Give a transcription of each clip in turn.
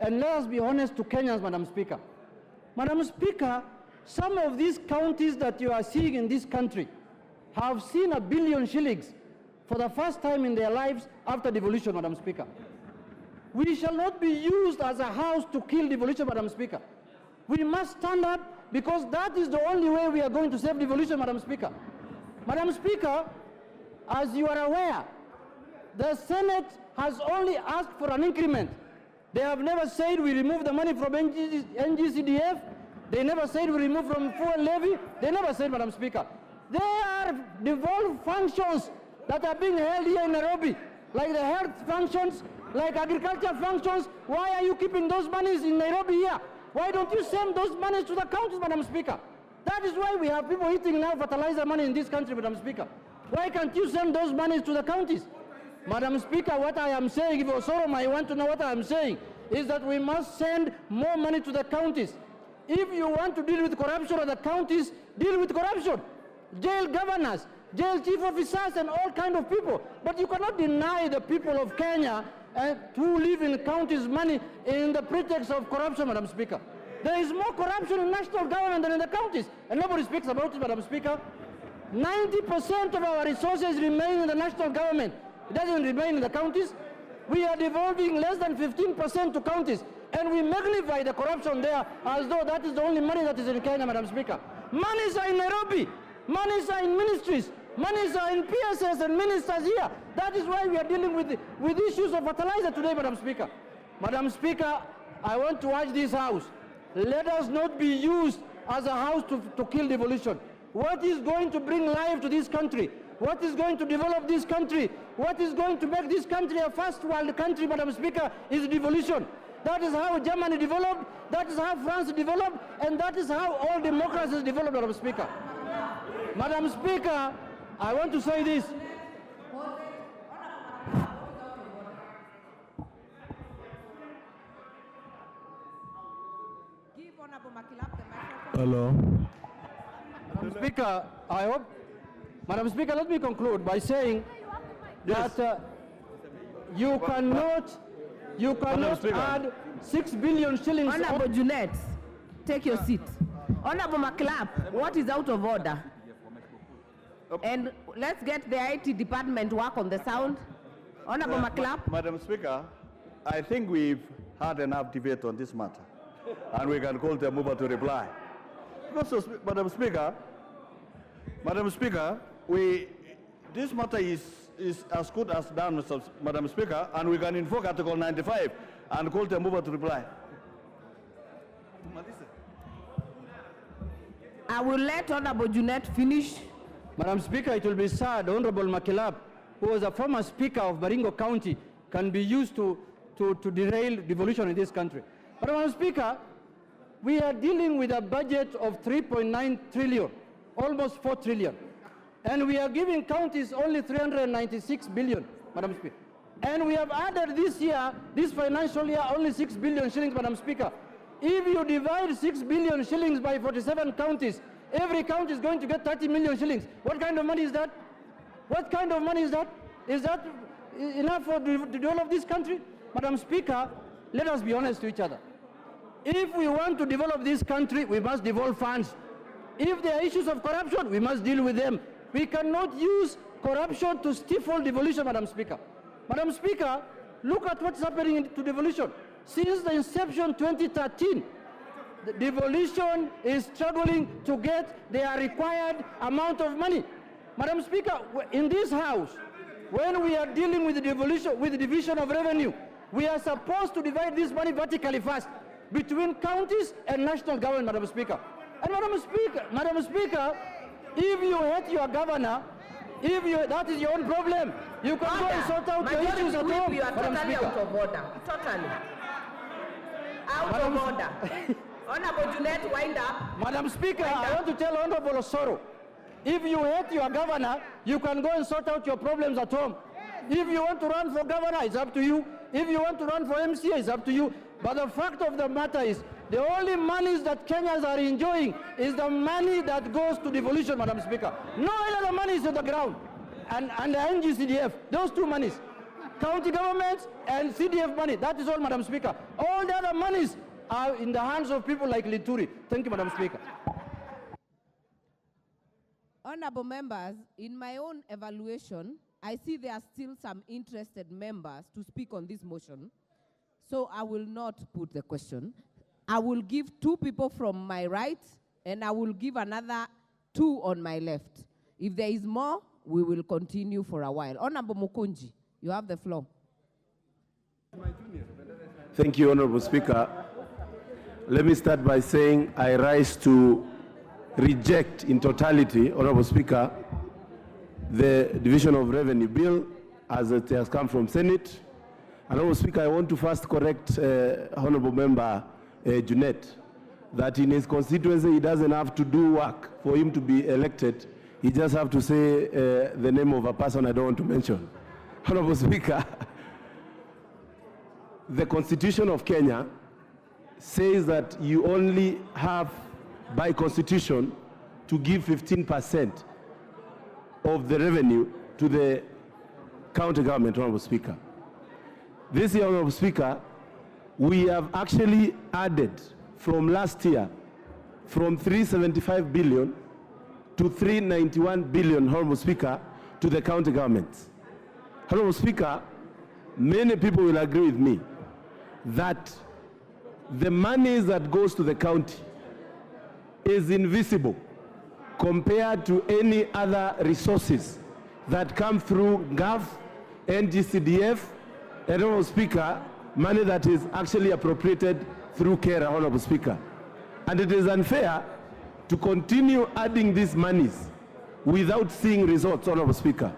And let us be honest to Kenyans, Madam Speaker. Madam Speaker, some of these counties that you are seeing in this country have seen 1 billion shillings for the first time in their lives after devolution, Madam Speaker. We shall not be used as a house to kill devolution, Madam Speaker. We must stand up because that is the only way we are going to save devolution, Madam Speaker. Madam Speaker, as you are aware, the Senate has only asked for an increment. They have never said we remove the money from NGCDF. They never said we remove from fuel levy. They never said, Madam Speaker. There are devolved functions that are being held here in Nairobi, like the health functions, like agriculture functions. Why are you keeping those monies in Nairobi here? Why don't you send those monies to the counties, Madam Speaker? That is why we have people eating now fertilizer money in this country, Madam Speaker. Why can't you send those monies to the counties? Madam Speaker, what I am saying, if Osoro might want to know what I am saying, is that we must send more money to the counties. If you want to deal with corruption at the counties, deal with corruption. Jail governors, jail chief officers, and all kinds of people. But you cannot deny the people of Kenya who live in counties money in the pretext of corruption, Madam Speaker. There is more corruption in national government than in the counties, and nobody speaks about it, Madam Speaker. 90% of our resources remain in the national government. It doesn't remain in the counties. We are devolving less than 15% to counties, and we magnify the corruption there as though that is the only money that is in Kenya, Madam Speaker. Monies are in Nairobi. Monies are in ministries. Monies are in PSS and ministers here. That is why we are dealing with issues of fertilizer today, Madam Speaker. Madam Speaker, I want to urge this House, let us not be used as a house to kill devolution. What is going to bring life to this country? What is going to develop this country? What is going to make this country a first world country, Madam Speaker, is devolution. That is how Germany developed, that is how France developed, and that is how all democracies developed, Madam Speaker. Madam Speaker, I want to say this. Hello. Madam Speaker, Madam Speaker, let me conclude by saying that you cannot add 6 billion shillings. Honorable Junet, take your seat. Honorable McClap, what is out of order? And let's get the IT department work on the sound. Honorable McClap. Madam Speaker, I think we've had enough debate on this matter, and we can call the mover to reply. Also, Madam Speaker, this matter is as good as done, Madam Speaker, and we can invoke Article 95 and call the mover to reply. I will let Honorable Junet finish. Madam Speaker, it will be sad, Honorable Makilap, who was a former Speaker of Baringo County, can be used to derail devolution in this country. But Madam Speaker, we are dealing with a budget of 3.9 trillion, almost 4 trillion. And we are giving counties only 396 billion, Madam Speaker. And we have added this year, this financial year, only 6 billion shillings, Madam Speaker. If you divide 6 billion shillings by 47 counties, every county is going to get 30 million shillings. What kind of money is that? What kind of money is that? Is that enough to develop this country? Madam Speaker, let us be honest to each other. If we want to develop this country, we must devolve funds. If there are issues of corruption, we must deal with them. We cannot use corruption to stifle devolution, Madam Speaker. Madam Speaker, look at what's happening to devolution. Since the inception 2013, the devolution is struggling to get their required amount of money. Madam Speaker, in this House, when we are dealing with the devolution, with the division of revenue, we are supposed to divide this money vertically first between counties and national government, Madam Speaker. And Madam Speaker, if you hate your governor, that is your own problem. You can go and sort out your issues at home. You are totally out of order. Totally. Out of order. Honorable Junet, wind up. Madam Speaker, I want to tell Honorable Osoro, if you hate your governor, you can go and sort out your problems at home. If you want to run for governor, it's up to you. If you want to run for MCA, it's up to you. But the fact of the matter is, the only monies that Kenyans are enjoying is the money that goes to devolution, Madam Speaker. No other money is on the ground. And the NGCDF, those two monies. county governments, and CDF money. That is all, Madam Speaker. All the other monies are in the hands of people like Lituri. Thank you, Madam Speaker. Honorable members, in my own evaluation, I see there are still some interested members to speak on this motion. So I will not put the question. I will give 2 people from my right, and I will give another 2 on my left. If there is more, we will continue for a while. Honorable Mukunji, you have the floor. Thank you, Honorable Speaker. Let me start by saying I rise to reject in totality, Honorable Speaker, the Division of Revenue Bill as it has come from Senate. Honorable Speaker, I want to first correct Honorable Member Junet that in his constituency he doesn't have to do work for him to be elected. He just have to say the name of a person I don't want to mention. Honorable Speaker, the Constitution of Kenya says that you only have, by constitution, to give 15% of the revenue to the county government, Honorable Speaker. This year, Honorable Speaker, we have actually added from last year from 375 billion to 391 billion, Honorable Speaker, to the county governments. Honorable Speaker, many people will agree with me that the money that goes to the county is invisible compared to any other resources that come through GAF, NGCDF, and Honorable Speaker, money that is actually appropriated through KERA, Honorable Speaker. And it is unfair to continue adding these monies without seeing results, Honorable Speaker.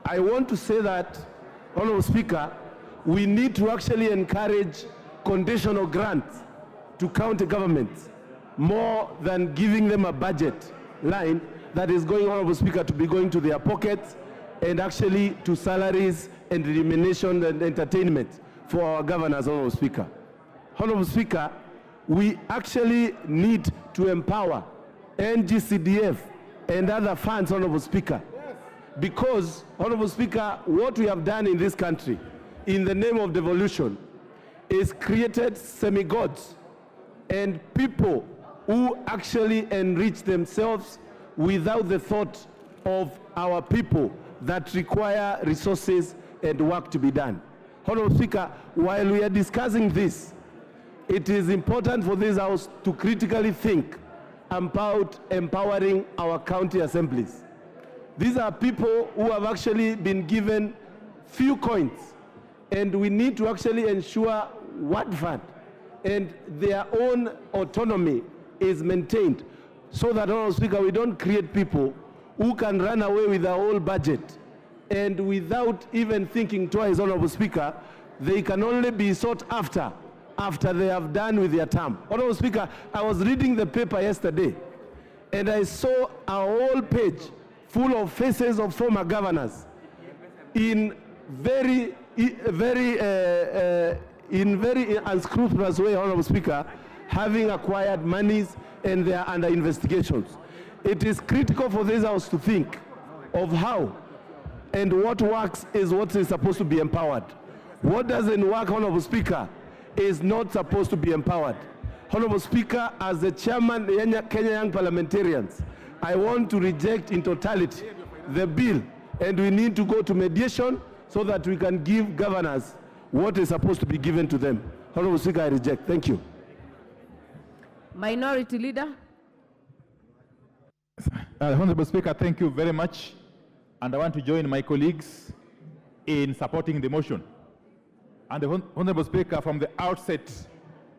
I want to say that, Honorable Speaker, we need to actually encourage conditional grants to county governments more than giving them a budget line that is going, Honorable Speaker, to be going to their pockets and actually to salaries and remuneration and entertainment for our governors, Honorable Speaker. Honorable Speaker, we actually need to empower NGCDF and other funds, Honorable Speaker, because, Honorable Speaker, what we have done in this country in the name of devolution is created semi-gods and people who actually enrich themselves without the thought of our people that require resources and work to be done. Honorable Speaker, while we are discussing this, it is important for this House to critically think about empowering our county assemblies. These are people who have actually been given few coins, and we need to actually ensure word fund and their own autonomy is maintained so that, Honorable Speaker, we don't create people who can run away with the whole budget and without even thinking twice, Honorable Speaker, they can only be sought after they have done with their term. Honorable Speaker, I was reading the paper yesterday and I saw a whole page full of faces of former governors in very unscrupulous way, Honorable Speaker, having acquired monies and they are under investigations. It is critical for this House to think of how and what works is what is supposed to be empowered. What doesn't work, Honorable Speaker, is not supposed to be empowered. Honorable Speaker, as the chairman of Kenya Young Parliamentarians, I want to reject in totality the bill, and we need to go to mediation so that we can give governors what is supposed to be given to them. Honorable Speaker, I reject. Thank you. Minority Leader. Honorable Speaker, thank you very much. And I want to join my colleagues in supporting the motion. And the Honorable Speaker, from the outset,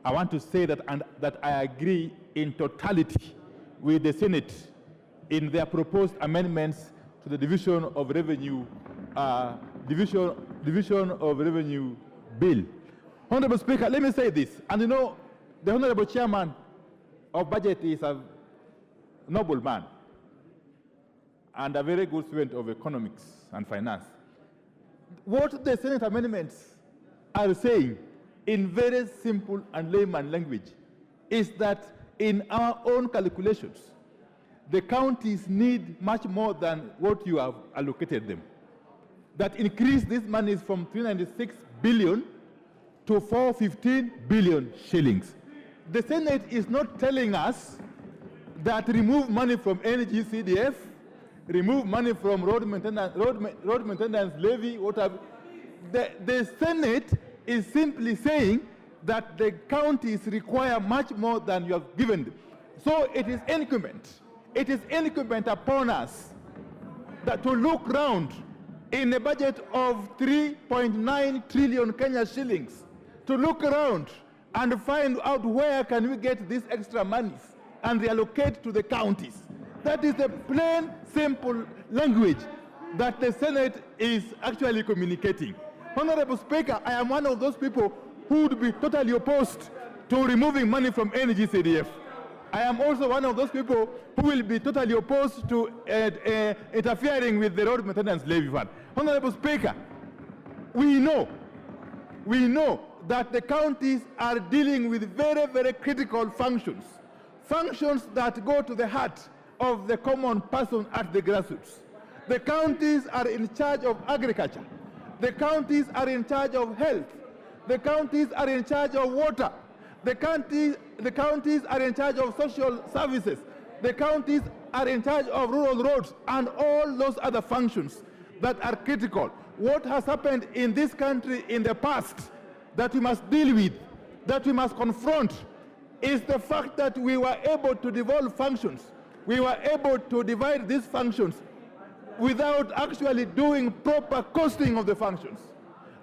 I want to say that, that I agree in totality with the Senate in their proposed amendments to the Division of Revenue Division of Revenue Bill. Honorable Speaker, let me say this. And you know, the Honorable Chairman of Budget is a noble man and a very good student of economics and finance. What the Senate amendments are saying in very simple and layman language is that in our own calculations, the counties need much more than what you have allocated them. that increased these monies from 396 billion to 415 billion shillings. The Senate is not telling us that remove money from NGCDF, remove money from road maintenance levy, whatever. The Senate is simply saying that the counties require much more than you have given them. So it is incumbent upon us that to look round in a budget of 3.9 trillion Kenya shillings, to look around and find out where can we get these extra monies and reallocate to the counties. That is the plain, simple language that the Senate is actually communicating. Honorable Speaker, I am one of those people who would be totally opposed to removing money from NGCDF. I am also one of those people who will be totally opposed to interfering with the road maintenance levy fund. Honorable Speaker, we know that the counties are dealing with very, very critical functions that go to the heart of the common person at the grassroots. The counties are in charge of agriculture. The counties are in charge of health. The counties are in charge of water. The counties are in charge of social services. The counties are in charge of rural roads and all those other functions that are critical. What has happened in this country in the past that we must deal with, that we must confront, is the fact that we were able to devolve functions. We were able to divide these functions without actually doing proper costing of the functions.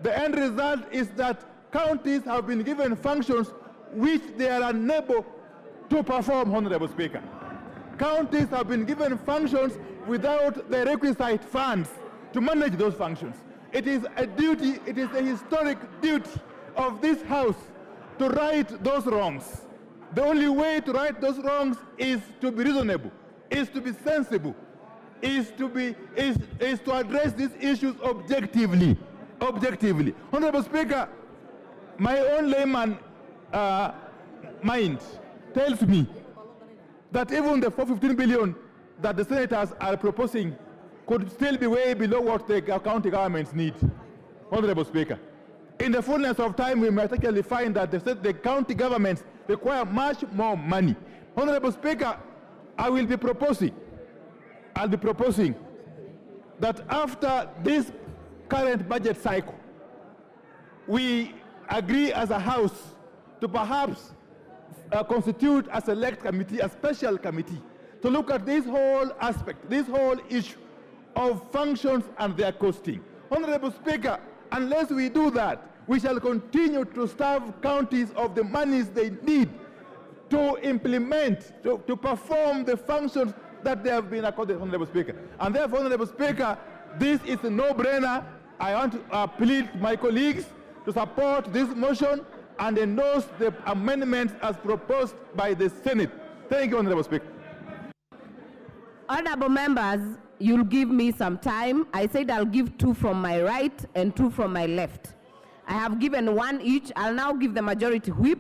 The end result is that counties have been given functions which they are unable to perform, Honorable Speaker. Counties have been given functions without the requisite funds to manage those functions. It is a duty, it is a historic duty of this House to right those wrongs. The only way to right those wrongs is to be reasonable, is to be sensible, is to address these issues objectively. Honorable Speaker, my own layman mind tells me that even the 415 billion that the senators are proposing could still be way below what the county governments need. Honorable Speaker, in the fullness of time, we might actually find that the county governments require much more money. Honorable Speaker, I'll be proposing that after this current budget cycle, we agree as a House to perhaps constitute a select committee, a special committee, to look at this whole aspect, this whole issue of functions and their costing. Honorable Speaker, unless we do that, we shall continue to starve counties of the monies they need to implement, to perform the functions that they have been accorded, Honorable Speaker. And therefore, Honorable Speaker, this is a no-brainer. I want to plead to my colleagues to support this motion and endorse the amendments as proposed by the Senate. Thank you, Honorable Speaker. Honorable members, you'll give me some time. I said I'll give 2 from my right and 2 from my left. I have given 1 each. I'll now give the majority whip.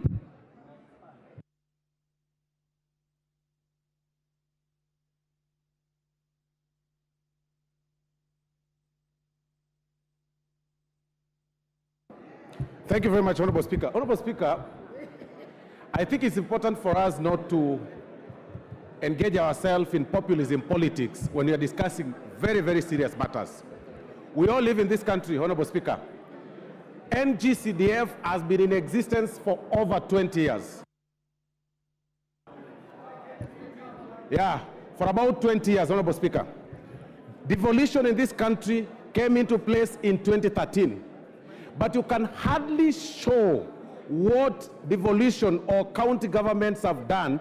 Thank you very much, Honorable Speaker. Honorable Speaker, I think it's important for us not to engage ourselves in populism politics when we are discussing very, very serious matters. We all live in this country, Honorable Speaker. NGCDF has been in existence for over 20 years. Yeah, for about 20 years, Honorable Speaker. Devolution in this country came into place in 2013. But you can hardly show what devolution or county governments have done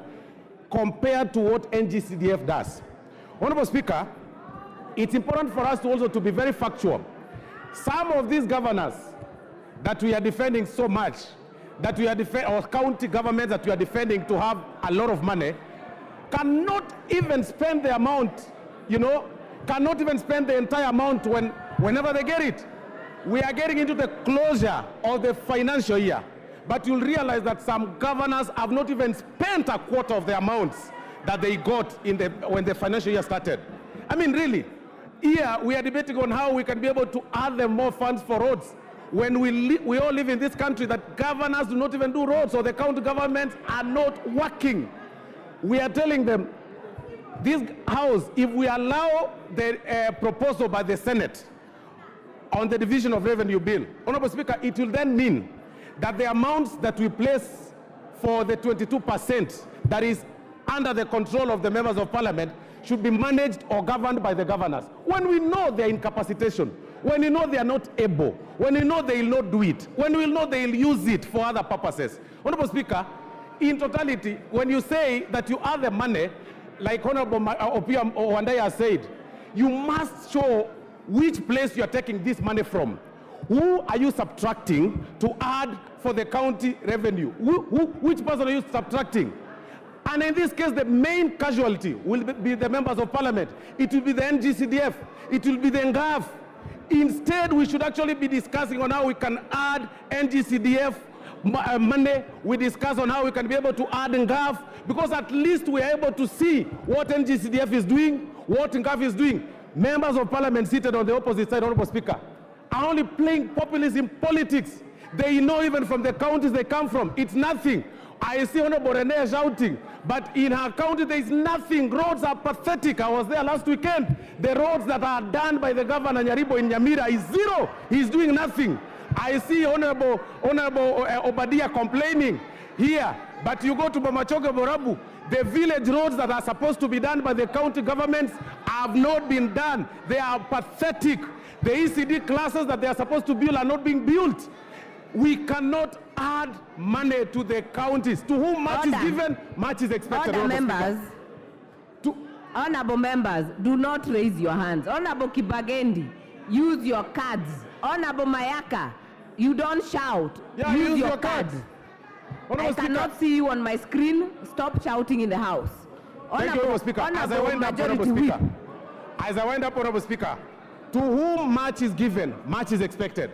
compared to what NGCDF does. Honorable Speaker, it's important for us to also to be very factual. Some of these governors that we are defending so much, that we are or county governments that we are defending to have a lot of money, cannot even spend the amount, cannot even spend the entire amount whenever they get it. We are getting into the closure of the financial year, but you'll realize that some governors have not even spent a quarter of the amounts that they got when the financial year started. I mean, really, here we are debating on how we can be able to add them more funds for roads. When we all live in this country that governors do not even do roads, or the county governments are not working. We are telling them, this house, if we allow the proposal by the Senate on the division of revenue bill, Honorable Speaker, it will then mean that the amounts that we place for the 22% that is under the control of the members of parliament should be managed or governed by the governors. When we know their incapacitation, when we know they are not able, when we know they will not do it, when we know they will use it for other purposes. Honorable Speaker, in totality, when you say that you have the money, like Honorable Opium Wandai has said, you must show which place you are taking this money from. Who are you subtracting to add for the county revenue? Which person are you subtracting? And in this case, the main casualty will be the members of parliament. It will be the NGCDF. It will be the NGAF. Instead, we should actually be discussing on how we can add NGCDF money. We discuss on how we can be able to add NGAF, because at least we are able to see what NGCDF is doing, what NGAF is doing. Members of parliament seated on the opposite side, Honorable Speaker, are only playing populism politics. They know even from the counties they come from, it's nothing. I see Honorable Renee shouting, but in her county there is nothing. Roads are pathetic. I was there last weekend. The roads that are done by the governor Nyaribo in Nyamira is zero. He's doing nothing. I see Honorable Obadia complaining here, but you go to Bamachoge Borabu, the village roads that are supposed to be done by the county governments have not been done. They are pathetic. The ECD classes that they are supposed to build are not being built. We cannot add money to the counties. To whom much is given, much is expected. Honorable members, do not raise your hands. Honorable Kibagendi, use your cards. Honorable Mayaka, you don't shout. Yeah, use your cards. I cannot see you on my screen. Stop shouting in the house. Thank you, Honorable Speaker. As I wind up, Honorable Speaker, to whom much is given, much is expected.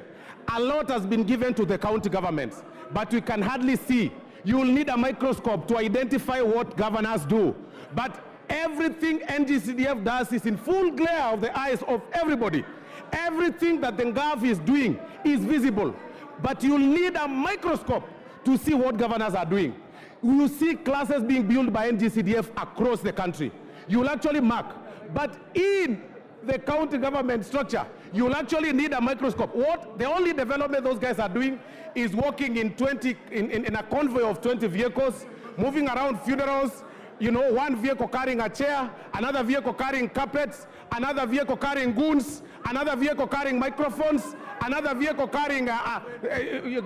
A lot has been given to the county governments, but we can hardly see. You will need a microscope to identify what governors do. But everything NGCDF does is in full glare of the eyes of everybody. Everything that the NGAF is doing is visible. But you'll need a microscope to see what governors are doing. You will see classes being built by NGCDF across the country. You will actually mark. But in the county government structure, you will actually need a microscope. The only development those guys are doing is walking in a convoy of 20 vehicles, moving around funerals, you know, one vehicle carrying a chair, another vehicle carrying carpets, another vehicle carrying goons, another vehicle carrying microphones, another vehicle carrying a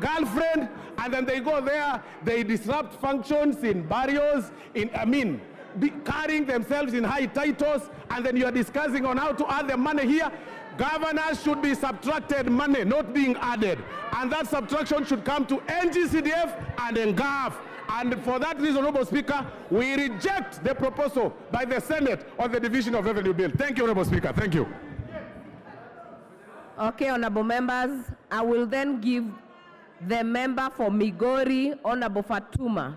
girlfriend, and then they go there, they disrupt functions in barrios, carrying themselves in high titles, and then you are discussing on how to add the money here. Governors should be subtracted money, not being added. And that subtraction should come to NGCDF and NGAF. And for that reason, Honorable Speaker, we reject the proposal by the Senate on the division of revenue bill. Thank you, Honorable Speaker. Thank you. Okay, honorable members, I will then give the member for Migori, Honorable Fatuma.